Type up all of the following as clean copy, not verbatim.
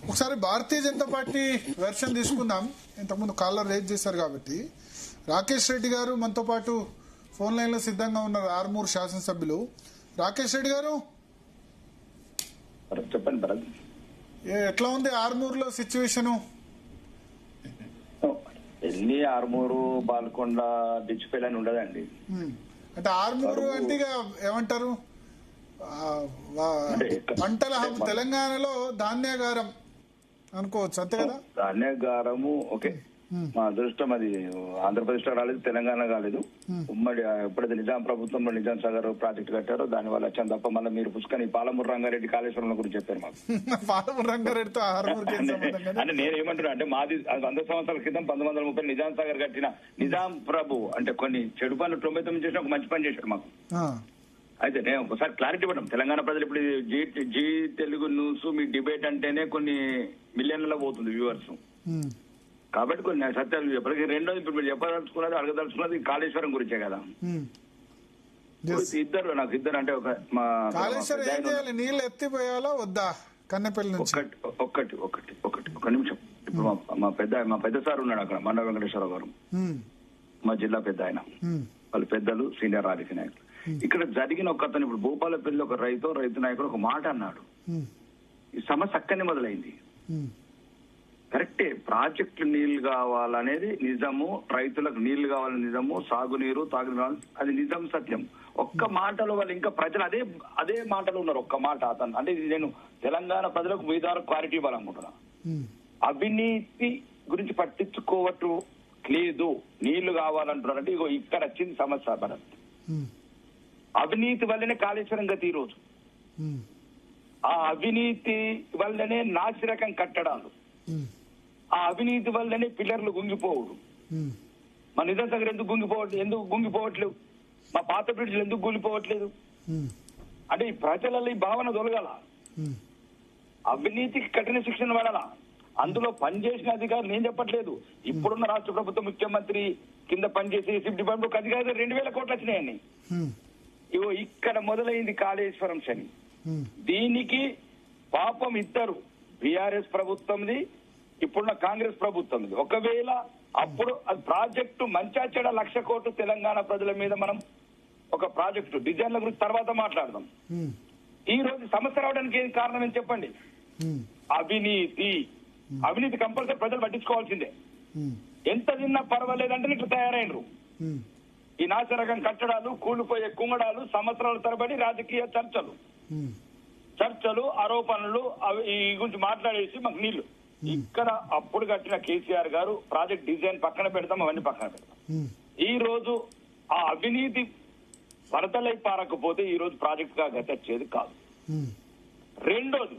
ఒకసారి Bharatiya Janata party version తీసుకుందాం. ఇంతకుముందు కాలర్ రేజ్ చేశారు కాబట్టి రాకేష్ రెడ్డి గారు మనతో పాటు ఫోన్ లైన్ లో సిద్ధంగా ఉన్నారు. ఆర్మూర్ శాసనసభ్యులు రాకేష్ రెడ్డి గారు చెప్పండి భరత్. ఎట్లా ఉంది ఆర్మూర్ లో సిచ్యువేషన్? ఎన్ని ఆర్మూరు బాల్కొండ డిచ్పేల్ అని ఉండదండి. అంటే ఆర్మూరు అంటే ఏమంటారు, పంటల తెలంగాణలో ధాన్యాగారం అనుకోవచ్చు, అంతే కదా? ధాన్యాగారము ఓకే. మా అదృష్టం అది ఆంధ్రప్రదేశ్ లో రాలేదు, తెలంగాణ కాలేదు. ఉమ్మడి ఎప్పుడైతే నిజాం ప్రభుత్వంలో నిజాం సాగర్ ప్రాజెక్ట్ కట్టారో దాని వల్ల వచ్చాను తప్ప మళ్ళీ మీరు పుష్కని పాలమూరు రంగారెడ్డి కాళేశ్వరం గురించి చెప్పారు మాకు. పాలమూరు రంగారెడ్డితో అంటే నేను ఏమంటున్నా అంటే మాది 100 సంవత్సరాల క్రితం 1930 నిజాం సాగర్ కట్టిన నిజాం ప్రభు అంటే కొన్ని చెడు పనులు 99 చేసిన ఒక మంచి పని చేశాడు మాకు. అయితే నేను ఒకసారి క్లారిటీ ఇవ్వడం, తెలంగాణ ప్రజలు ఇప్పుడు జీ తెలుగు న్యూస్ మీ డిబేట్ అంటేనే కొన్ని మిలియన్లలో పోతుంది వ్యూవర్స్, కాబట్టి కొన్ని సత్యాలు చెప్పడానికి. రెండోది ఇప్పుడు మీరు చెప్పదలుచుకున్నది అడగదలుచుకున్నది కాళేశ్వరం గురించే కదా. నాకు ఇద్దరు అంటే ఒక మా నీళ్ళు ఎత్తిపోయాలో వద్దా కన్నెపల్లి నుంచి ఒక నిమిషం. ఇప్పుడు మా పెద్ద సార్ ఉన్నాడు అక్కడ, మండ వెంకటేశ్వరరావు గారు, మా జిల్లా పెద్ద ఆయన, వాళ్ళు పెద్దలు సీనియర్ రాజకీయ నాయకులు. ఇక్కడ జరిగిన ఒక అతను ఇప్పుడు భూపాలపల్లి ఒక రైతు నాయకుడు ఒక మాట అన్నాడు. ఈ సమస్య అక్కడనే మొదలైంది. కరెక్టే, ప్రాజెక్టులు నీళ్లు కావాలనేది నిజము, రైతులకు నీళ్లు కావాలని నిజము, సాగునీరు తాగునీరు అది నిజం, సత్యం. ఒక్క మాటలో వాళ్ళు ఇంకా ప్రజలు అదే మాటలో ఉన్నారు. ఒక్క మాట అతను అంటే నేను తెలంగాణ ప్రజలకు మీ ద్వారా క్లారిటీ ఇవ్వాలనుకుంటున్నా. అవినీతి గురించి పట్టించుకోవట్టు లేదు, నీళ్లు కావాలంటున్నారు. అంటే ఇగో ఇక్కడ వచ్చింది సమస్య భరత్. అవినీతి వల్లనే కాళేశ్వరం గతి ఈ రోజు, ఆ అవినీతి వల్లనే నాసిరకం కట్టడాలు, ఆ అవినీతి వల్లనే పిల్లర్లు గుంగిపోవడు. మా నిజాం సాగర్ ఎందుకు గుంగిపోవట్లేదు, మా పాత బ్రిడ్జ్లు ఎందుకు గుంగిపోవట్లేదు? అంటే ఈ ప్రజలలో ఈ భావన తొలగాల, అవినీతికి కఠిన శిక్షణ పడాల. అందులో పనిచేసిన అధికారులు నేను చెప్పట్లేదు, ఇప్పుడున్న రాష్ట్ర ప్రభుత్వ ముఖ్యమంత్రి కింద పనిచేసే ఏసీబీ డిపార్ట్మెంట్ అధికారులు 2000 కోట్లు వచ్చినాయని. ఇగో ఇక్కడ మొదలైంది కాళేశ్వరం శని. దీనికి పాపం ఇద్దరు, బీఆర్ఎస్ ప్రభుత్వంది, ఇప్పుడున్న కాంగ్రెస్ ప్రభుత్వంది. ఒకవేళ అప్పుడు అది ప్రాజెక్టు మంచా చెడ 1,00,000 కోట్లు తెలంగాణ ప్రజల మీద మనం ఒక ప్రాజెక్టు డిజైన్ల గురించి తర్వాత మాట్లాడదాం. ఈ రోజు సమస్య రావడానికి ఏం కారణం అని చెప్పండి? అవినీతి కంపల్సరీ ప్రజలు పట్టించుకోవాల్సిందే. ఎంత తిన్నా పర్వాలేదంటే ఇట్లా తయారైనరు. ఈ నాశరకం కట్టడాలు, కూలిపోయే కుంగడాలు, సంవత్సరాల తరబడి రాజకీయ చర్చలు, ఆరోపణలు ఈ గురించి మాట్లాడేసి మాకు నీళ్లు. ఇక్కడ అప్పుడు కట్టిన కేసీఆర్ గారు ప్రాజెక్ట్ డిజైన్ పక్కన పెడతాం, అవన్నీ పక్కన పెడతాం. ఈ రోజు ఆ అవినీతి వరదలై పారకపోతే ఈ రోజు ప్రాజెక్ట్ గా గతచ్చేది కాదు. రెండోది,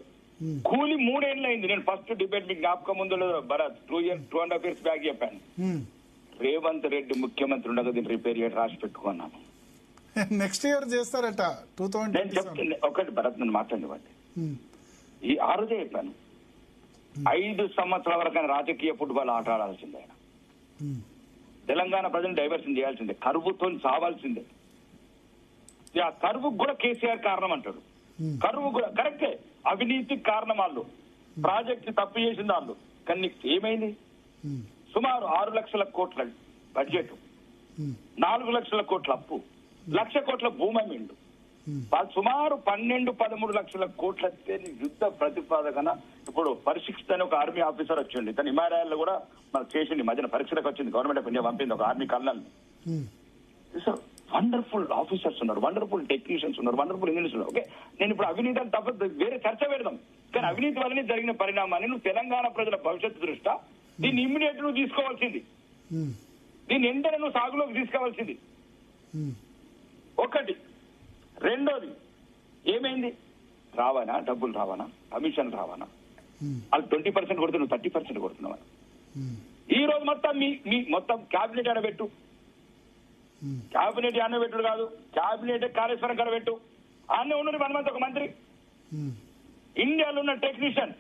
కూలి 3 ఏళ్ళు అయింది. నేను ఫస్ట్ డిబేట్ మీకు జ్ఞాపకం ముందు భరత్ 2.5 years బ్యాక్ చెప్పాను. రేవంత్ రెడ్డి ముఖ్యమంత్రి ఉండగా దీన్ని రిపేర్ చేయడం రాసి పెట్టుకున్నాను. నెక్స్ట్ ఇయర్ చేస్తారట 2027. నేను చెప్తుంది ఒకటి భరత్, నేను మాట్లాడివ్వండి. ఆ రోజే చెప్పాను, 5 సంవత్సరాల వరకు ఆయన రాజకీయ ఫుట్బాల్ ఆట ఆడాల్సిందే. ఆయన తెలంగాణ ప్రజలను డైవర్షన్ చేయాల్సిందే, కరువుతో సావాల్సిందే. ఆ కరువుకు కూడా కేసీఆర్ కారణం అంటాడు. కరువు కూడా కరెక్టే, అవినీతి కారణం వాళ్ళు, ప్రాజెక్ట్ తప్పు చేసిన వాళ్ళు. కానీ ఏమైంది? సుమారు 6 లక్షల కోట్ల బడ్జెట్, 4 లక్షల కోట్ల అప్పు, 1,00,000 కోట్ల భూమి అమ్మిండు. సుమారు 12-13 లక్షల కోట్ల యుద్ధ ప్రతిపాదన. ఇప్పుడు పరిశిక్షిత అని ఒక ఆర్మీ ఆఫీసర్ వచ్చింది, తన హిమాలయాల్లో కూడా మనకు చేసింది, మధ్యన పరీక్షలకు వచ్చింది, గవర్నమెంట్ ఆఫ్ ఇండియా పంపింది ఒక ఆర్మీ కర్నల్. వండర్ఫుల్ ఆఫీసర్స్ ఉన్నారు, వండర్ఫుల్ టెక్నీషియన్స్ ఉన్నారు, వండర్ఫుల్ ఇంజనీర్స్ ఉన్నారు. ఓకే, నేను ఇప్పుడు అవినీతి తప్ప వేరే చర్చ పెడదాం. కానీ అవినీతి వల్లనే జరిగిన పరిణామాన్ని నువ్వు తెలంగాణ ప్రజల భవిష్యత్తు దృష్ట్యా దీన్ని ఇమ్మీడియట్ నువ్వు తీసుకోవాల్సింది, దీన్ని వెంటనే నువ్వు సాగులోకి తీసుకోవాల్సింది ఒకటి. రెండోది ఏమైంది? రావానా డబ్బులు, రావానా కమిషన్, రావానా వాళ్ళు 20% కొడుతు, నువ్వు 30% కొడుతున్నావా? ఈ రోజు మొత్తం మీ మొత్తం క్యాబినెట్ ఆడబెట్టు, క్యాబినెట్ ఆడబెట్టుడు కాదు, క్యాబినెట్ కాళేశ్వరం కడబెట్టు. అన్నీ ఉన్నది 1 month ఒక మంత్రి, ఇండియాలో ఉన్న టెక్నీషియన్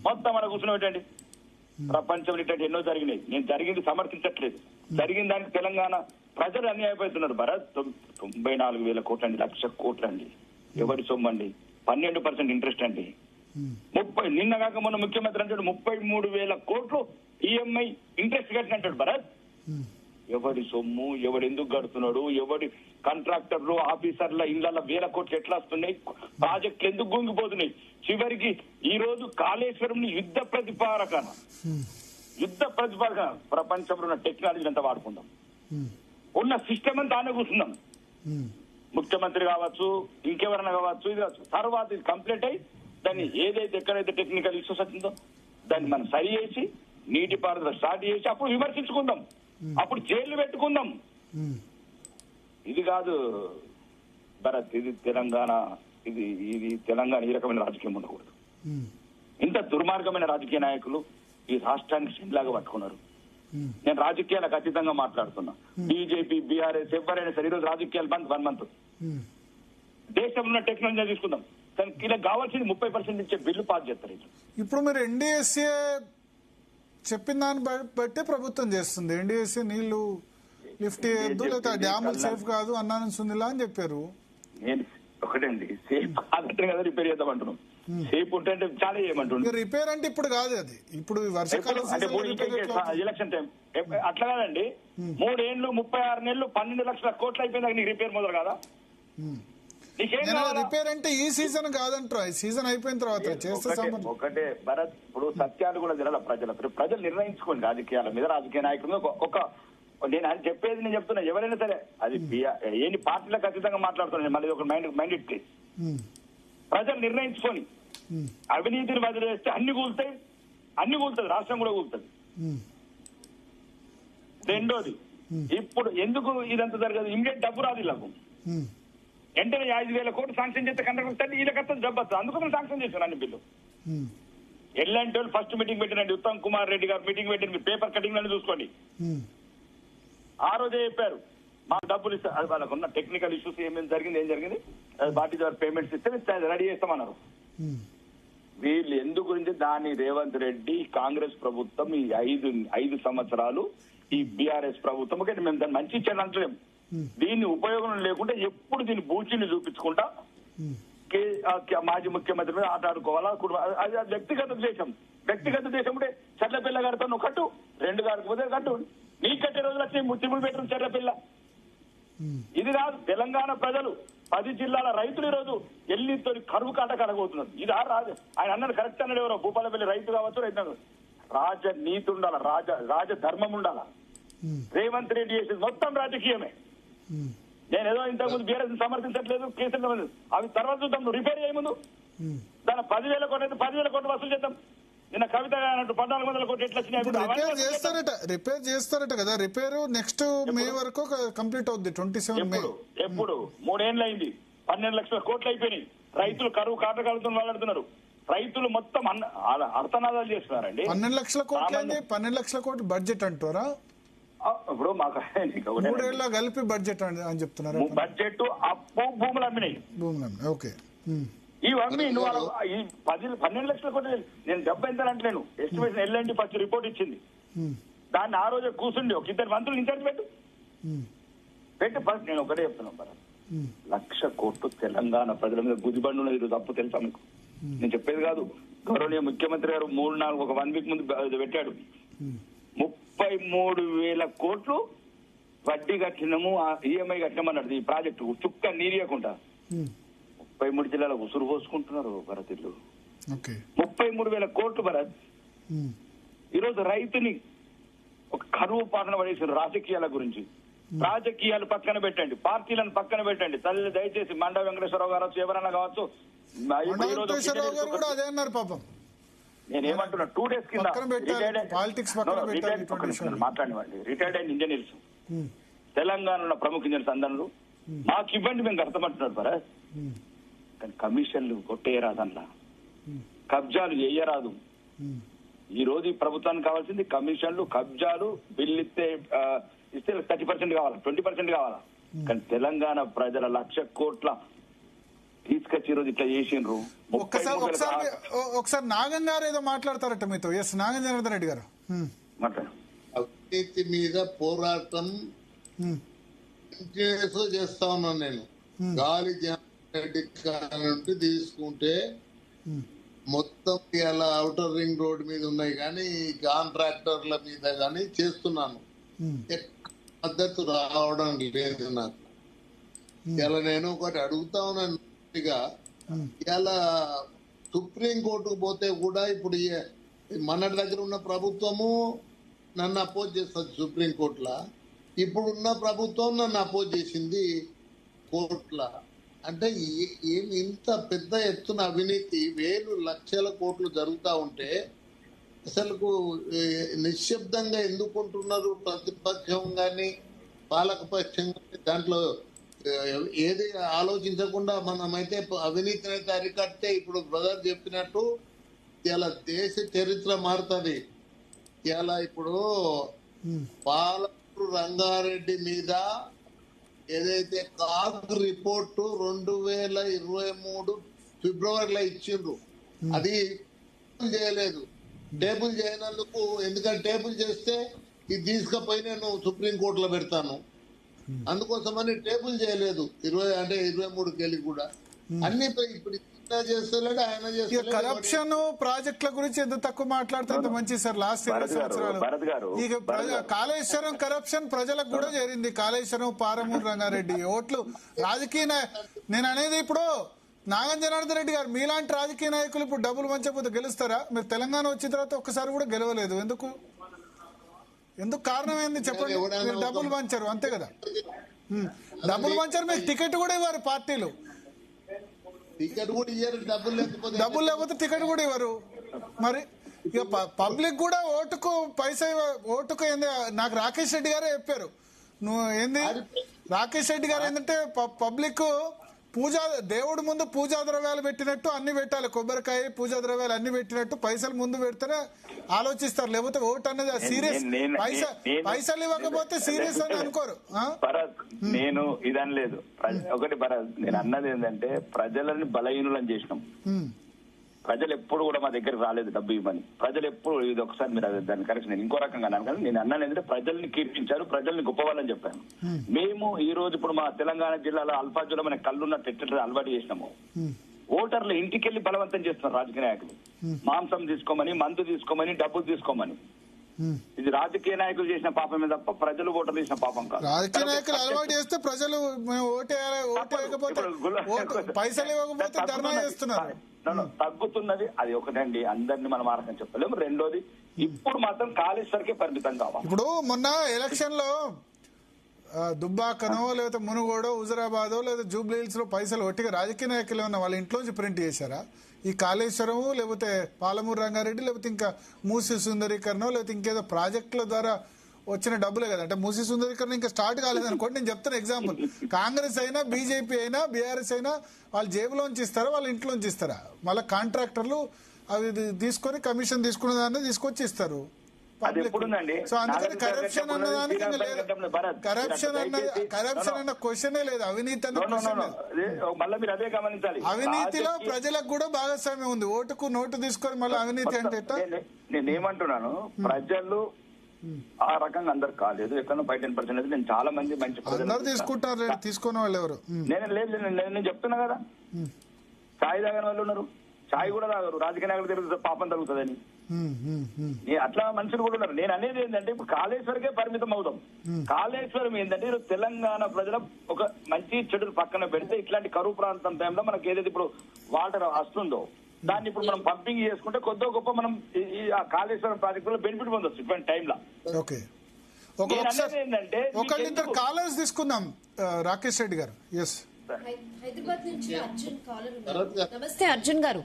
మొత్తం మన కూర్చుని పెట్టండి. ప్రపంచంలో ఇట్లాంటి ఎన్నో జరిగినాయి. నేను జరిగింది సమర్థించట్లేదు, జరిగిన దానికి తెలంగాణ ప్రజలు అన్యాయపోతున్నారు. భరత్ 94,000 కోట్లు అండి, 1,00,000 కోట్లు అండి, ఎవరి సొమ్ము అండి, 12% ఇంట్రెస్ట్ అండి. నిన్న కాక మొన్న ముఖ్యమంత్రి అంటాడు 33,000 కోట్లు ఈఎంఐ ఇంట్రెస్ట్ కట్టినట్టాడు భరత్. ఎవడి సొమ్ము, ఎవడు ఎందుకు కడుతున్నాడు, ఎవడి కాంట్రాక్టర్లు ఆఫీసర్ల ఇళ్ల వేల కోట్లు ఎట్లా వస్తున్నాయి, ప్రాజెక్టులు ఎందుకు గుంగిపోతున్నాయి. చివరికి ఈ రోజు కాళేశ్వరం యుద్ధ ప్రతిపాదన ప్రపంచంలో ఉన్న టెక్నాలజీ అంతా వాడుకుందాం, ఉన్న సిస్టమ్ అంతా ఆనే కూర్చుందాం. ముఖ్యమంత్రి కావచ్చు, ఇంకెవరైనా కావచ్చు, ఇది కావచ్చు, తర్వాత ఇది కంప్లీట్ అయ్యి దాన్ని ఏదైతే ఎక్కడైతే టెక్నికల్ ఇష్యూస్ వచ్చిందో దాన్ని మనం సరి చేసి నీటిపారుదల స్టార్ట్ చేసి అప్పుడు విమర్శించుకుందాం, అప్పుడు జైలు పెట్టుకుందాం. ఇది కాదు భరత్, ఇది తెలంగాణ, ఇది తెలంగాణ ఈ రకమైన రాజకీయం ఉండకూడదు. ఇంత దుర్మార్గమైన రాజకీయ నాయకులు ఈ రాష్ట్రానికి సిన్లాగా పట్టుకున్నారు. నేను రాజకీయాలకు అతీతంగా మాట్లాడుతున్నా. బీజేపీ, బీఆర్ఎస్ ఎవరైనా సరే ఈరోజు రాజకీయాలు బంద్ 1 మంత్. దేశంలో ఉన్న టెక్నాలజీ తీసుకుందాం, దానికి ఇలా కావాల్సింది 30% ఇచ్చే బిల్లు పాస్ చేస్తారు. ఇప్పుడు మీరు ఎన్డీఎస్ఏ చెప్పిన దాన్ని బట్టే ప్రభుత్వం చేస్తుంది. ఎన్డీఎస్ఏ నీళ్లు లిఫ్ట్ చేయొద్దు, లేదా డ్యాములు సేఫ్ కాదు, అన్నాను సునీలా అని చెప్పారు. నేను ఒకటండి, సేఫ్ కాదంటే కదా రిపేర్ చేద్దాం అంటున్నాం. సేఫ్ ఉంటే చాలా చేయమంటున్నాం. రిపేర్ అంటే ఇప్పుడు కాదు, అది ఇప్పుడు వర్షాకాలం ఎలక్షన్ టైం అట్లా కాదండి. 3 ఏళ్ళు 36 నెలలు 12 లక్షల కోట్లు అయిపోయింది, నీకు రిపేర్ మొదలు కదా. రిపేర్ అంటే ఈ సీజన్ కాదంటారు, ఈ సీజన్ అయిపోయిన తర్వాత చేస్తే ఒకటే భరత్. ఇప్పుడు సత్యాలు కూడా తెలియాలి ప్రజలు నిర్ణయించుకోండి. రాజకీయాల మీద రాజకీయ నాయకుల మీద నేను అని చెప్పేది నేను చెప్తున్నా. ఎవరైనా సరే అది ఏంటి పార్టీలకు ఖచ్చితంగా మాట్లాడుతున్నాను, మళ్ళీ ఒక మైండ్ ఇట్ ప్లీజ్. ప్రజలు నిర్ణయించుకొని అవినీతిని వదిలేస్తే అన్ని కూలుతుంది, రాష్ట్రం కూడా కూలుతుంది. రెండోది, ఇప్పుడు ఎందుకు ఇదంతా జరగదు, ఇమ్మీడియట్ డబ్బు రాదు ఇలాగ. వెంటనే 5,000 కోట్లు శాంక్షన్ చేస్తే కంట్రాక్టర్ వీళ్ళకత్తా జబ్బు వస్తుంది. అందుకోసం శాంక్షన్ చేశారు అన్ని బిల్లు. ఎల్లాంటి వాళ్ళు ఫస్ట్ మీటింగ్ పెట్టినండి, ఉత్తమ్ కుమార్ రెడ్డి గారు మీటింగ్ పెట్టింది, మీ పేపర్ కటింగ్ అని చూసుకోండి. ఆ రోజే చెప్పారు మాకు డబ్బులు ఇస్తారు. అది వాళ్ళకు ఉన్న టెక్నికల్ ఇష్యూస్ ఏం జరిగింది పార్టీ ద్వారా పేమెంట్స్ ఇస్తే రెడీ చేస్తామన్నారు. వీళ్ళు ఎందు గురించి దాని రేవంత్ రెడ్డి కాంగ్రెస్ ప్రభుత్వం ఈ 5 సంవత్సరాలు ఈ బీఆర్ఎస్ ప్రభుత్వం మేము దాన్ని మంచి ఇచ్చాను అంటలేము. దీన్ని ఉపయోగం లేకుండా ఎప్పుడు దీన్ని బూచిని చూపించుకుంటా మాజీ ముఖ్యమంత్రి మీద ఆట ఆడుకోవాలా. అది వ్యక్తిగత దేశం ఉంటే చర్లపిల్ల గారితో నువ్వు కట్టు, 2 గారికి కట్టు, నీ కట్టే రోజులు వచ్చి ముత్తిములు పెట్టిన చర్లపిల్ల. ఇది కాదు. తెలంగాణ ప్రజలు 10 జిల్లాల రైతులు ఈ రోజు ఎల్లితో కరువు కాట కడగబోతున్నారు. ఇది రాజు ఆయన అన్నది కరెక్ట్ అన్నాడు. ఎవరో భూపాలపల్లి రైతు కావచ్చు, రైతు రాజనీతి ఉండాల, రాజధర్మం ఉండాల. రేవంత్ రెడ్డి చేసేది మొత్తం రాజకీయమే. నేనేదో ఇంతకుముందు బీఆర్ఎస్ సమర్థించట్లేదు, కేసులు అవి తర్వాత చూద్దాం. నువ్వు రిపేర్ చేయముందు దాని 10,000 కోట్లు 10,000 కోట్లు వసూలు చేద్దాం. నిన్న కవిత అన్నట్టు 1400 కోట్లు ఎట్లా రిపేర్ చేస్తారట కదా. రిపేర్ నెక్స్ట్ మే వరకు కంప్లీట్ అవుద్ది. 27 మే. ఎప్పుడు 3 ఏళ్ళు అయింది, 12 లక్షల కోట్లు అయిపోయినాయి. రైతులు కరువు కాటకాలతో మాట్లాడుతున్నారు. రైతులు మొత్తం అర్థనాదాలు చేస్తున్నారండి. 12 లక్షల కోట్లు 12 లక్షల కోట్లు బడ్జెట్ అంటారా? ఇప్పుడు మాకు 3 ఏళ్ళ కలిపి బడ్జెట్ అని చెప్తున్నారు. బడ్జెట్ అప్పు భూములు అమ్మినాయి. ఓకే. ఇవన్నీ నువ్వు ఈ 12 లక్షల కోట్లు నేను 70 అంటలేను. ఎస్టిమేషన్ ఎల్ఎండి ఫస్ట్ రిపోర్ట్ ఇచ్చింది. దాన్ని ఆ రోజే కూర్చుండి ఒక 2 మంత్రులు ఇన్ఛార్జ్ పెట్టి ఫస్ట్ నేను ఒకటే చెప్తున్నాను మరి 1,00,000 కోట్లు తెలంగాణ ప్రజల మీద గుదిబండి ఉన్నది. ఈరోజు అప్పు తెలుసా మీకు? నేను చెప్పేది కాదు. గౌరవనీయ ముఖ్యమంత్రి గారు 3-4 ఒక 1 వీక్ ముందు పెట్టాడు. 33,000 కోట్లు వడ్డీ కట్టినము, ఈఎంఐ కట్టినామన్నాడు. ఈ ప్రాజెక్టు చుక్క నీరియకుండా 33 జిల్లాల ఉసురు పోసుకుంటున్నారు భరత్. ఇల్లు 33,000 కోట్లు భరత్. ఈరోజు రైతుని ఒక కరువు పాలన పడేసారు. రాజకీయాల గురించి రాజకీయాలు పక్కన పెట్టండి, పార్టీలను పక్కన పెట్టండి. తల్లి దయచేసి మండ వెంకటేశ్వరరావు గారు ఎవరైనా కావచ్చు. నేనేమంటున్నా 2 days కింద మాట్లాడివ్వండి. రిటైర్డ్ అయిన ఇంజనీర్స్ తెలంగాణలో ప్రముఖ ఇంజనీర్స్ అందరూ మాకు ఇవ్వండి మేము కడతామంటున్నారు భరత్. కానీ కమిషన్లు కొట్టేయరాదల్లా, కబ్జాలు చేయరాదు. ఈ రోజు ఈ ప్రభుత్వానికి కావాల్సింది కమిషన్లు, కబ్జాలు. బిల్లు ఇస్తే 30% కావాలా, 20% కావాలా. కానీ తెలంగాణ ప్రజల 1,00,000 కోట్ల తీసుకొచ్చి ఈరోజు ఇట్లా చేసిండ్రు. ఒకసారి నాగన్ గారు ఏదో మాట్లాడతారట మీతో. ఎస్, నాగన్ జనార్దన్ రెడ్డి గారు అవినీతి మీద పోరాటం చేస్తా ఉన్నాను నేను. గాలి జనార్దన్ రెడ్డి నుండి తీసుకుంటే మొత్తం ఇలా అవుటర్ రింగ్ రోడ్ మీద ఉన్నాయి కానీ కాంట్రాక్టర్ల మీద కానీ చేస్తున్నాను. ఎక్కడ మద్దతు రావడం లేదు నాకు. ఇలా నేను ఒకటి అడుగుతా ఉన్నాను, ఇలా సుప్రీంకోర్టుకు పోతే కూడా ఇప్పుడు మన దగ్గర ఉన్న ప్రభుత్వము నన్ను అపోజ్ చేస్తుంది సుప్రీంకోర్టులో, ఇప్పుడున్న ప్రభుత్వం నన్ను అపోజ్ చేసింది కోర్టుల. అంటే ఏమి ఇంత పెద్ద ఎత్తున అవినీతి, వేలు లక్షల కోట్లు జరుగుతూ ఉంటే అసలు నిశ్శబ్దంగా ఎందుకుంటున్నారు ప్రతిపక్షం కానీ పాలకపక్షం కానీ? దాంట్లో ఏది ఆలోచించకుండా మనమైతే అవినీతిని అయితే అరికట్టే ఇప్పుడు బ్రదర్ చెప్పినట్టు ఇలా దేశ చరిత్ర మారుతుంది. ఇలా ఇప్పుడు పాలమూరు రంగారెడ్డి మీద ఏదైతే కాగ్ రిపోర్టు 2023 ఫిబ్రవరిలో ఇచ్చిండ్రు, అది చేయలేదు. టేబుల్ చేయనందుకు, ఎందుకంటే టేబుల్ చేస్తే ఇది తీసుకుపోయి నేను సుప్రీంకోర్టులో పెడతాను, అందుకోసమని టేబుల్ చేయలేదు. 23కి వెళ్ళి కూడా అన్ని ఇప్పుడు చేస్తలేడు ఆయన చేస్తలేడు. కరప్షన్ ప్రాజెక్టుల గురించి ఎంత తక్కువ మాట్లాడితే అంత మంచిది సార్. లాస్ట్ 20 సంవత్సరాలు ఇక కాళేశ్వరం కరప్షన్ ప్రజలకు కూడా చేరింది. కాళేశ్వరం, పాలమూరు రంగారెడ్డి ఓట్లు రాజకీయ నేను అనేది ఇప్పుడు నాగం జనార్దన్ రెడ్డి గారు మీలాంటి రాజకీయ నాయకులు ఇప్పుడు డబ్బులు మంచకపోతే గెలుస్తారా? మీరు తెలంగాణ వచ్చిన తర్వాత ఒక్కసారి కూడా గెలవలేదు, ఎందుకు కారణం ఏంది చెప్పండి? మీరు డబ్బులు పంచారు అంతే కదా, డబ్బులు పంచారు, మీకు టికెట్ కూడా ఇవ్వరు పార్టీలు, టికెట్ కూడా ఇయ్యారు, డబ్బులు లేకపోతే టికెట్ కూడా ఇవ్వరు. మరి ఇక పబ్లిక్ కూడా ఓటుకు ఏంది, నాకు రాకేష్ రెడ్డి గారే చెప్పారు. నువ్వు ఏంది రాకేష్ రెడ్డి గారు ఏంటంటే పబ్లిక్ దేవుడి ముందు పూజా ద్రవ్యాలు పెట్టినట్టు అన్ని పెట్టాలి, కొబ్బరికాయ పూజా ద్రవ్యాలు అన్ని పెట్టినట్టు పైసలు ముందు పెడితేనే ఆలోచిస్తారు, లేకపోతే ఓటు అనేది సీరియస్. పైసలు ఇవ్వకపోతే సీరియస్ అని అనుకోరు. నేను ఇదని లేదు ఒకటి భరత్, నేను అన్నది ఏంటంటే ప్రజలని బలహీనులని చేసినాం. ప్రజలు ఎప్పుడు కూడా మా దగ్గరికి రాలేదు డబ్బు ఇవ్వని. ప్రజలు ఎప్పుడు ఇది ఒకసారి మీరు దాన్ని కరెక్షన్ నేను ఇంకో రకంగా అన్నాను కదా, నేను అన్నాను ఏంటంటే ప్రజల్ని కీర్తించారు, ప్రజల్ని గొప్పవాళ్ళని చెప్పాను. మేము ఈ రోజు ఇప్పుడు మా తెలంగాణ జిల్లాలో అల్ఫాజులో మన కళ్ళున్నట్టు ఎట్లా అలవాటు చేసినాము. ఓటర్లు ఇంటికెళ్లి బలవంతం చేస్తున్నారు రాజకీయ నాయకులు, మాంసం తీసుకోమని, మందు తీసుకోమని, డబ్బులు తీసుకోమని. ఇది రాజకీయ నాయకులు చేసిన పాపమే తప్ప ప్రజలు ఓటర్లు చేసిన పాపం కాదు. రాజకీయ నాయకులు అలవాటు చేస్తే ప్రజలు ఓటు పైసలు ఇవ్వకపోతే ధర్నా చేస్తున్నారు. తగ్గుతున్నది అది ఒకటండి, అందరినీ మనం ఆరకం చెప్పలేము. రెండోది ఇప్పుడు మాత్రం కాళేశ్వరకే పరిమితం కావాలి. ఇప్పుడు మొన్న ఎలక్షన్ లో దుబ్బాకనో లేదా మునుగోడో హుజరాబాదో లేదా జూబ్లీ హిల్స్ లో పైసలు ఒట్టిగా రాజకీయ నాయకులు ఉన్న వాళ్ళ ఇంట్లోంచి ప్రింట్ చేశారా? ఈ కాళేశ్వరము లేకపోతే పాలమూరు రంగారెడ్డి లేకపోతే ఇంకా మూసి సుందరీకరణ లేకపోతే ఇంకేదో ప్రాజెక్టుల ద్వారా వచ్చిన డబ్బులే కదా. అంటే మూసి సుందరీకరణ ఇంకా స్టార్ట్ కాలేదనుకోండి, నేను చెప్తాను ఎగ్జాంపుల్. కాంగ్రెస్ అయినా బీజేపీ అయినా బీఆర్ఎస్ అయినా వాళ్ళ జేబులోంచి ఇస్తారా వాళ్ళ ఇంట్లోంచి ఇస్తారా? మళ్ళీ కాంట్రాక్టర్లు అవి తీసుకొని కమిషన్ తీసుకున్న దాన్ని తీసుకొచ్చి ఇస్తారు. సో అందుకని కరప్షన్ అన్నదానికి కరప్షన్ అన్న క్వశ్చనే లేదు, అవినీతి అన్న క్వశ్చన్ లేదు. అవినీతిలో ప్రజలకు కూడా భాగస్వామ్యం ఉంది. ఓటుకు నోటు తీసుకొని మళ్ళీ అవినీతి అంటే నేనేమంటున్నాను, ప్రజలు ఆ రకంగా అందరు కాలేదు, ఎక్కడ 10% నేను చాలా మంది మంచి అందరు తీసుకుంటారు, తీసుకునే వాళ్ళు ఎవరు? నేను చెప్తున్నా కదా, చాయ్ తాగని వాళ్ళు ఉన్నారు, చాయ్ కూడా తాగరు, రాజకీయ నాయకులు తిరుగుతుంది పాపం తగ్గుతుందని. అట్లా మనుషులు కూడా ఉన్నారు. నేను అనేది ఏంటంటే ఇప్పుడు కాళేశ్వరకే పరిమితం అవుతాం. కాళేశ్వరం ఏంటంటే తెలంగాణ ప్రజల ఒక మంచి చెడులు పక్కన పెడితే ఇట్లాంటి కరువు ప్రాంతం టైంలో మనకి ఏదైతే ఇప్పుడు వాటర్ వస్తుందో దాన్ని ఇప్పుడు మనం పంపింగ్ చేసుకుంటే కొద్ది గొప్ప మనం ఆ కాళేశ్వరం ప్రాజెక్టులో బెనిఫిట్ పొందొచ్చు ఇటువంటి టైంలో. ఏంటంటే ఒకళ్ళిద్దరు కాలర్స్ తీసుకుందాం. రాకేష్ రెడ్డి గారు, ఎస్ హైదరాబాద్ నుంచి అర్జున్ కాలర్. నమస్తే అర్జున్ గారు.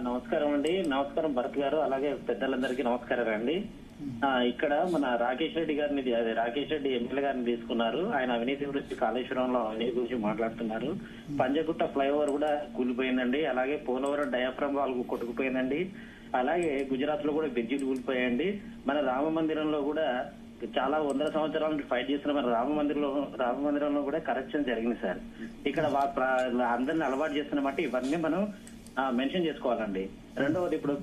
నమస్కారం అండి. నమస్కారం భరత్ గారు, అలాగే పెద్దలందరికీ నమస్కారం అండి. ఇక్కడ మన రాకేష్ రెడ్డి గారిని, రాకేష్ రెడ్డి ఎమ్మెల్యే గారిని తీసుకున్నారు. ఆయన అవినీతి గురించి, కాళేశ్వరంలో అవినీతి గురించి మాట్లాడుతున్నారు. పంజగుట్ట ఫ్లైఓవర్ కూడా కూలిపోయిందండి, అలాగే పోలవరం డయాఫ్రామ్ వాళ్ళకు కొట్టుకుపోయిందండి, అలాగే గుజరాత్ లో కూడా బ్రిడ్జిలు కూలిపోయాయండి. మన రామ మందిరంలో కూడా చాలా 100 సంవత్సరాల నుంచి ఫైట్ చేస్తున్న మన రామ మందిరంలో కూడా కరప్షన్ జరిగింది సార్. ఇక్కడ అందరిని అలవాటు చేస్తున్నమాట ఇవన్నీ మనం మెన్షన్ చేసుకోవాలండి. రెండవది ఇప్పుడు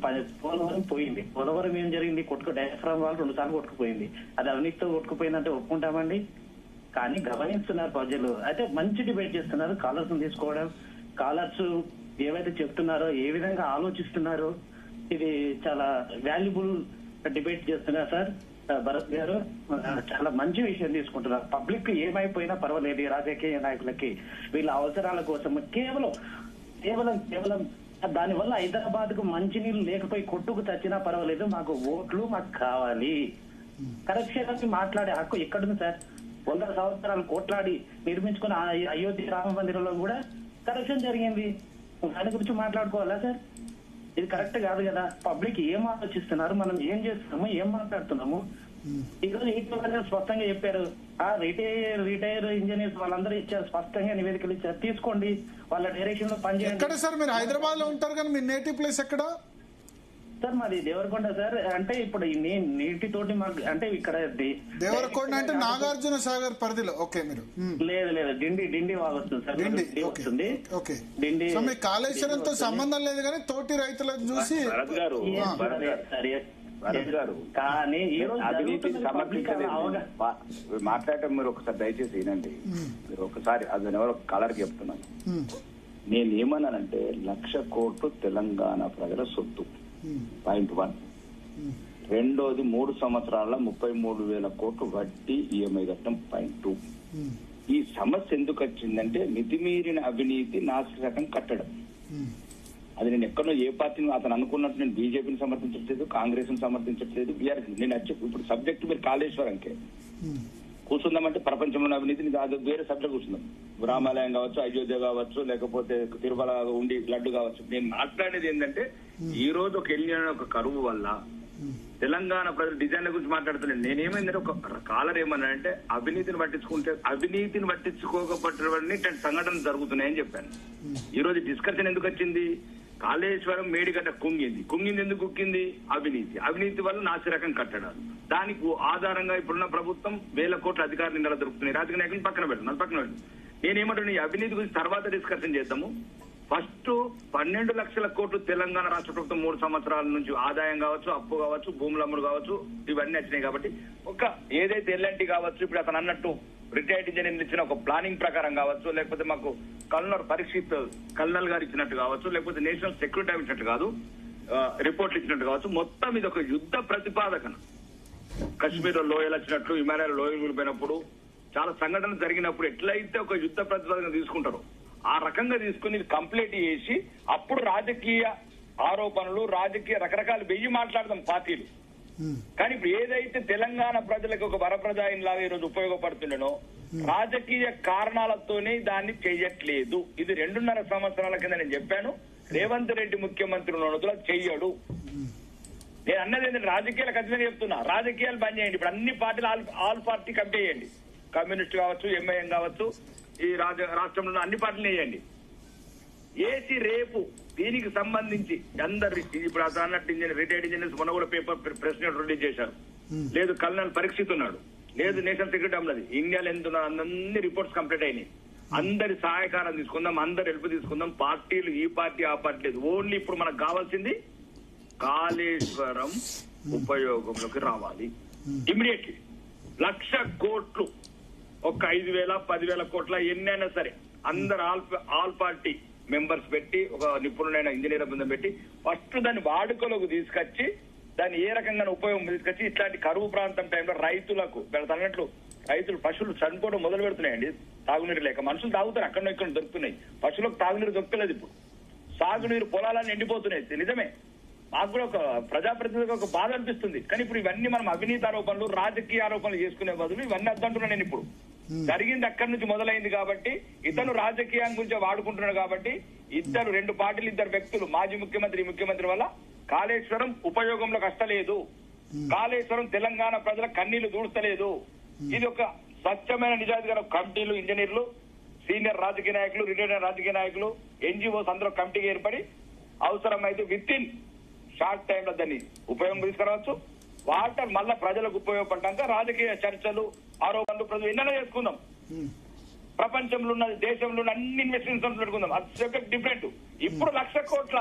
పోలవరం పోయింది. పోలవరం ఏం జరిగింది? డయాఫ్రామ్ వాళ్ళు 2 సార్లు కొట్టుకుపోయింది. అది అవినీతితో కొట్టుకుపోయిందంటే ఒప్పుకుంటామండి, కానీ గమనిస్తున్నారు ప్రజలు. అయితే మంచి డిబేట్ చేస్తున్నారు. కాలర్స్ తీసుకోవడం, కాలర్స్ ఏవైతే చెప్తున్నారో, ఏ విధంగా ఆలోచిస్తున్నారో, ఇది చాలా వాల్యుబుల్ డిబేట్ చేస్తున్నారు సార్ భరత్ గారు. చాలా మంచి విషయం తీసుకుంటున్నారు. పబ్లిక్ ఏమైపోయినా పర్వాలేదు, రాజకీయ నాయకులకి వీళ్ళ అవసరాల కోసం కేవలం కేవలం కేవలం దానివల్ల హైదరాబాద్ కు మంచినీళ్ళు లేకపోయి కొట్టుకు చచ్చినా పర్వాలేదు, మాకు ఓట్లు మాకు కావాలి. కరప్షన్ మాట్లాడే హక్కు ఎక్కడుంది సార్? 100 సంవత్సరాలు కోట్లాడి నిర్మించుకున్న అయోధ్య రామ మందిరంలో కూడా కరప్షన్ జరిగింది. దాని గురించి మాట్లాడుకోవాలా సార్? ఇది కరెక్ట్ కాదు కదా. పబ్లిక్ ఏం ఆలోచిస్తున్నారు, మనం ఏం చేస్తున్నాము, ఏం మాట్లాడుతున్నాము? ఈ రోజు ఈటీవీ స్పష్టంగా చెప్పారు, రిటైర్ ఇంజనీర్స్ వాళ్ళందరూ ఇచ్చారు, స్పష్టంగా నివేదికలు ఇచ్చారు. తీసుకోండి, వాళ్ళ డైరెక్షన్ లో పనిచేయండి. ఎక్కడ సార్ మీరు హైదరాబాద్ లో ఉంటారు కానీ మీ నేటివ్ ప్లేస్ ఎక్కడ సార్? మాది దేవరకొండ సార్. అంటే ఇప్పుడు నీటితోటి మాకు అంటే ఇక్కడ దేవరకొండ అంటే నాగార్జున సాగర్ పరిధిలో. ఓకే, మీరు లేదు డిండి వస్తుంది సార్. డిండి వస్తుంది. ఓకే, డిండి. సో మీ కాళేశ్వరంతో సంబంధం లేదు కానీ తోటి రైతులను చూసి కానీ ఈ రోజు అవినీతిని సమర్థించలేదు మాట్లాడటం. మీరు ఒకసారి దయచేసి వినండి. మీరు ఒకసారి అది ఎవరో కలర్కి చెప్తున్నాను. నేనేమన్నానంటే 1,00,000 కోట్లు తెలంగాణ ప్రజల సొత్తు, పాయింట్ 1. రెండోది 3 సంవత్సరాల 33,000 కోట్లు వడ్డీ ఈఎంఐ కట్టడం, పాయింట్ 2. ఈ సమస్య ఎందుకు వచ్చిందంటే మితిమీరిన అవినీతి నాసిరకం కట్టడం. అది నేను ఎక్కడో ఏ పార్టీని అతను అనుకున్నట్టు నేను బీజేపీని సమర్థించట్లేదు, కాంగ్రెస్ ని సమర్థించట్లేదు, బీఆర్ఎస్. నేను ఇప్పుడు సబ్జెక్ట్ మీరు కాళేశ్వరంకే కూర్చుందామంటే ప్రపంచంలో అవినీతిని అది వేరే సబ్జెక్ట్ కూర్చుందాం. రామాలయం కావచ్చు, అయోధ్య కావచ్చు, లేకపోతే తిరుమల ఉండి లడ్డు కావచ్చు. నేను మాట్లాడేది ఏంటంటే ఈ రోజు ఒక ఒక కరువు వల్ల తెలంగాణ ప్రజలు డిజైన్ల గురించి మాట్లాడుతున్నాను. నేనేమైందంటే ఒక కాలర్ ఏమన్నానంటే అవినీతిని పట్టించుకోకపోవడం సంఘటనలు జరుగుతున్నాయని చెప్పాను. ఈ రోజు డిస్కషన్ ఎందుకు వచ్చింది? కాళేశ్వరం మేడిగడ్డ కుంగింది ఎందుకు కుక్కింది? అవినీతి వల్ల నాసిరకం కట్టడాలు. దానికి ఆధారంగా ఇప్పుడున్న ప్రభుత్వం 1,000 కోట్ల అధికారులు నెల దొరుకుతున్నాయి. రాజకీయ నాయకులు పక్కన పెట్టండి. నేనేమంటున్నా, ఈ అవినీతి గురించి తర్వాత డిస్కషన్ చేద్దాము. ఫస్ట్ 12 లక్షల కోట్లు తెలంగాణ రాష్ట్ర ప్రభుత్వం 3 సంవత్సరాల నుంచి ఆదాయం కావచ్చు, అప్పు కావచ్చు, భూముల అమ్ముడు కావచ్చు, ఇవన్నీ వచ్చినాయి. కాబట్టి ఒక ఏదైతే ఎల్ఎన్టీ కావచ్చు, ఇప్పుడు అతను అన్నట్టు రిటైర్డ్ ఇంజనీర్లు ఇచ్చిన ఒక ప్లానింగ్ ప్రకారం కావచ్చు, లేకపోతే మాకు కల్నల్ గారు ఇచ్చినట్టు కావచ్చు, లేకపోతే నేషనల్ సెక్యూరిటీ ఇచ్చినట్టు కాదు, రిపోర్ట్లు ఇచ్చినట్టు కావచ్చు, మొత్తం ఇది ఒక యుద్ధ ప్రతిపాదకన. కశ్మీర్ లో లోయలు వచ్చినట్లు, హిమాలయాల లోయలు కూలిపోయినప్పుడు, చాలా సంఘటనలు జరిగినప్పుడు ఎట్లయితే ఒక యుద్ధ ప్రతిపాదన తీసుకుంటారో ఆ రకంగా తీసుకుని కంప్లీట్ చేసి అప్పుడు రాజకీయ ఆరోపణలు, రకరకాలు వెయ్యి మాట్లాడదాం పార్టీలు. కానీ ఇప్పుడు ఏదైతే తెలంగాణ ప్రజలకు ఒక వరప్రదాయం లాగా ఈరోజు ఉపయోగపడుతుండేనో రాజకీయ కారణాలతోనే దాన్ని చెయ్యట్లేదు. ఇది 2.5 సంవత్సరాల కింద నేను చెప్పాను. రేవంత్ రెడ్డి ముఖ్యమంత్రి ఉన్నందులో చెయ్యడు. నేను అన్నది ఏంటంటే రాజకీయాలు ఖచ్చితంగా చెప్తున్నా, రాజకీయాలు బంద్ చేయండి. ఇప్పుడు అన్ని పార్టీలు ఆల్ పార్టీ కమిటీ చేయండి. కమ్యూనిస్ట్ కావచ్చు, ఎంఐఎం కావచ్చు, ఈ రాష్ట్రంలో అన్ని పార్టీలు వేయండి. ఏసీ రేపు దీనికి సంబంధించి అందరు ఇప్పుడు అతను అన్నట్టు రిటైర్డ్ ఇంజనీర్స్ మొన్న కూడా పేపర్ ప్రెస్ నోట్ రిలీజ్ చేశారు. లేదు కల్నల్ పరీక్షిత్ ఉన్నాడు, లేదు నేషనల్ సెక్యూరిటీ అన్నది, ఇండియాలో ఎంత ఉన్నారు అన్ని రిపోర్ట్స్ కంప్లీట్ అయినాయి. అందరి సహాయకారం తీసుకుందాం, అందరు హెల్ప్ తీసుకుందాం. పార్టీలు ఈ పార్టీ ఆ పార్టీ లేదు. ఓన్లీ ఇప్పుడు మనకు కావాల్సింది కాళేశ్వరం ఉపయోగంలోకి రావాలి ఇమీడియట్లీ. 1,00,000 కోట్లు, ఒక 5,000 10,000 కోట్ల ఎన్నైనా సరే అందరు ఆల్ పార్టీ మెంబర్స్ పెట్టి ఒక నిపుణులైన ఇంజనీర్ బృందం పెట్టి ఫస్ట్ దాన్ని వాడుకలోకి తీసుకొచ్చి దాన్ని ఏ రకంగా ఉపయోగం తీసుకొచ్చి ఇట్లాంటి కరువు ప్రాంతం టైంలో రైతులకు అన్నట్లు రైతులు పశువులు చనిపోవడం మొదలు పెడుతున్నాయండి. తాగునీరు లేక మనుషులు తాగుతారు, అక్కడ ఇక్కడ దొరుకుతున్నాయి. పశువులకు తాగునీరు దొరకలేదు. ఇప్పుడు సాగునీరు పొలాలన్నీ ఎండిపోతున్నాయి. నిజమే, మాకు కూడా ఒక ప్రజాప్రతినిధిగా ఒక బాధ అనిపిస్తుంది. కానీ ఇప్పుడు ఇవన్నీ మనం అవినీతి ఆరోపణలు, రాజకీయ ఆరోపణలు చేసుకునే బదులు ఇవన్నీ అద్దంటున్నా. నేను ఇప్పుడు జరిగింది అక్కడి నుంచి మొదలైంది కాబట్టి ఇతను రాజకీయం గురించి వాడుకుంటున్నాడు కాబట్టి ఇద్దరు 2 పార్టీలు 2 వ్యక్తులు మాజీ ముఖ్యమంత్రి వల్ల కాళేశ్వరం ఉపయోగంలోకి వస్తలేదు. కాళేశ్వరం తెలంగాణ ప్రజల కన్నీళ్లు దూడతలేదు. ఇది ఒక స్వచ్ఛమైన నిజాయితీగా కమిటీలు, ఇంజనీర్లు, సీనియర్ రాజకీయ నాయకులు, రిటైర్డ్ రాజకీయ నాయకులు, ఎన్జిఓస్ అందరూ కమిటీకి ఏర్పడి అవసరమైతే విత్ ఇన్ షార్ట్ టైమ్ లో దాన్ని ఉపయోగం తీసుకురావచ్చు. వాటర్ మళ్ళా ప్రజలకు ఉపయోగపడ్డాక రాజకీయ చర్చలు, ఆరోపణలు ప్రజలు ఎన్నైనా చేసుకుందాం. ప్రపంచంలో ఉన్న, దేశంలో ఉన్న అన్ని ఇన్వెస్టిగేషన్స్ పెట్టుకుందాం. అది సబ్జెక్ట్ డిఫరెంట్. ఇప్పుడు 1,00,000 కోట్ల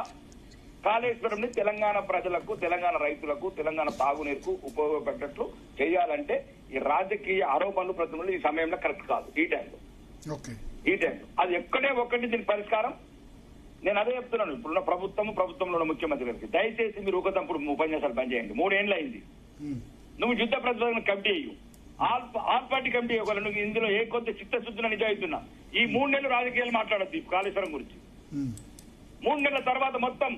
కాళేశ్వరం ని తెలంగాణ ప్రజలకు, తెలంగాణ రైతులకు, తెలంగాణ తాగునీరుకు ఉపయోగపడేట్లు చేయాలంటే ఈ రాజకీయ ఆరోపణలు ప్రతిమలు ఈ సమయంలో కరెక్ట్ కాదు. ఈ టైంలో అది ఎక్కడే ఒకటి దీని పరిష్కారం నేను అదే చెప్తున్నాను. ఇప్పుడున్న ప్రభుత్వంలో ఉన్న ముఖ్యమంత్రి గారికి దయచేసి మీరు ఒక తప్పుడు ఉపన్యాసాలు పనిచేయండి. 3 ఏళ్ళు అయింది. నువ్వు యుద్ధ ప్రతిపాదన కమిటీ అయ్యు, ఆల్ పార్టీ కమిటీ ఒకవేళ నువ్వు ఇందులో ఏ కొద్ది చిత్తశుద్ధిన నిజాయితున్నా ఈ 3 నెలలు రాజకీయాలు మాట్లాడద్దు కాళేశ్వరం గురించి. 3 నెలల తర్వాత మొత్తం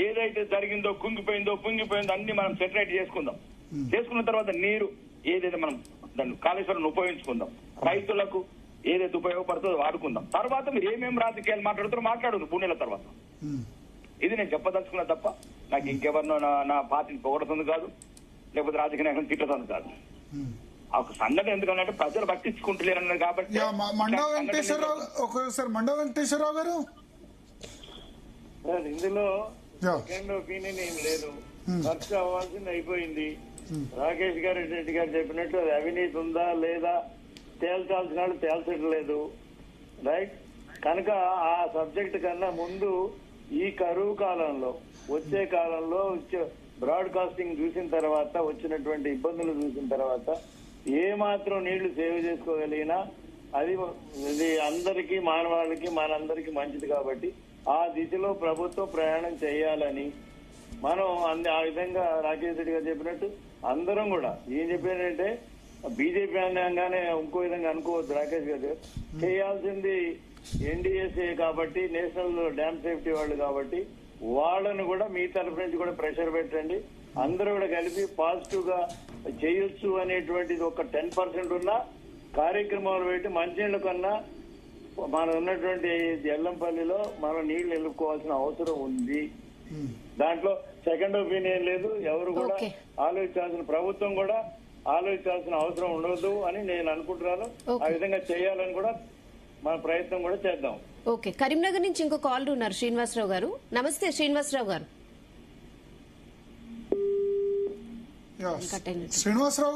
ఏదైతే జరిగిందో పుంగిపోయిందో అన్ని మనం సెటరేట్ చేసుకుందాం. చేసుకున్న తర్వాత నీరు ఏదైతే మనం దాన్ని కాళేశ్వరం ఉపయోగించుకుందాం, రైతులకు ఏదైతే ఉపయోగపడుతుందో వాడుకుందాం. తర్వాత మీరు ఏమేమి రాజకీయాలు మాట్లాడుతారో మాట్లాడు 3 నెలల తర్వాత. ఇది నేను చెప్పదలుచుకున్నా తప్ప నాకు ఇంకెవరినో నా పార్టీని పొగడుతుంది కాదు, లేకపోతే రాజకీయ నాయకులను తిట్టుతుంది కాదు. ఆ సంఘటన ఎందుకంటే ప్రజలు పట్టించుకుంటలేరన్నారు కాబట్టి. మండా వెంకటేశ్వరరావు గారు ఇందులో సెకండ్ ఒపీనియన్ ఏం లేదు. ఖర్చు అవ్వాల్సింది అయిపోయింది. రాకేష్ రెడ్డి గారు చెప్పినట్టు అది అవినీతి ఉందా లేదా తేల్చాల్సిన వాళ్ళు తేల్చడం లేదు. రైట్ కనుక ఆ సబ్జెక్ట్ కన్నా ముందు ఈ కరువు కాలంలో వచ్చే కాలంలో బ్రాడ్కాస్టింగ్ చూసిన తర్వాత వచ్చినటువంటి ఇబ్బందులు చూసిన తర్వాత ఏ మాత్రం నీళ్లు సేవ్ చేసుకోగలిగినా అది అందరికీ మానవాళికి మనందరికీ మంచిది. కాబట్టి ఆ దిశలో ప్రభుత్వం ప్రయాణం చేయాలని మనం ఆ విధంగా రాకేష్ రెడ్డి గారు చెప్పినట్టు అందరం కూడా ఏం చెప్పారంటే బీజేపీ అనగానే ఇంకో విధంగా అనుకోవద్దు. రాకేష్ గారు చేయాల్సింది ఎన్డీఎస్ఏ కాబట్టి, నేషనల్ డ్యామ్ సేఫ్టీ వాళ్ళు కాబట్టి వాళ్ళను కూడా మీ తరఫు నుంచి కూడా ప్రెషర్ పెట్టండి. అందరూ కూడా కలిపి పాజిటివ్ గా చేయొచ్చు అనేటువంటిది ఒక 10% ఉన్న కార్యక్రమాలు పెట్టి మంచినీళ్ళ కన్నా మనం ఉన్నటువంటి ఎల్లంపల్లిలో మనం నీళ్లు నిలుపుకోవాల్సిన అవసరం ఉంది. దాంట్లో సెకండ్ ఒపీనియన్ లేదు. ఎవరు కూడా ఆలోచించాల్సిన, ప్రభుత్వం కూడా ఆలోచించాల్సిన అవసరం ఉండదు అని నేను అనుకుంటున్నాను. ఆ విధంగా చేయాలని కూడా మన ప్రయత్నం కూడా చేద్దాం. ఓకే, కరీంనగర్ నుంచి ఇంకో కాల్ ఉన్నారు శ్రీనివాసరావు గారు. నమస్తే శ్రీనివాసరావు గారు. శ్రీనివాసరావు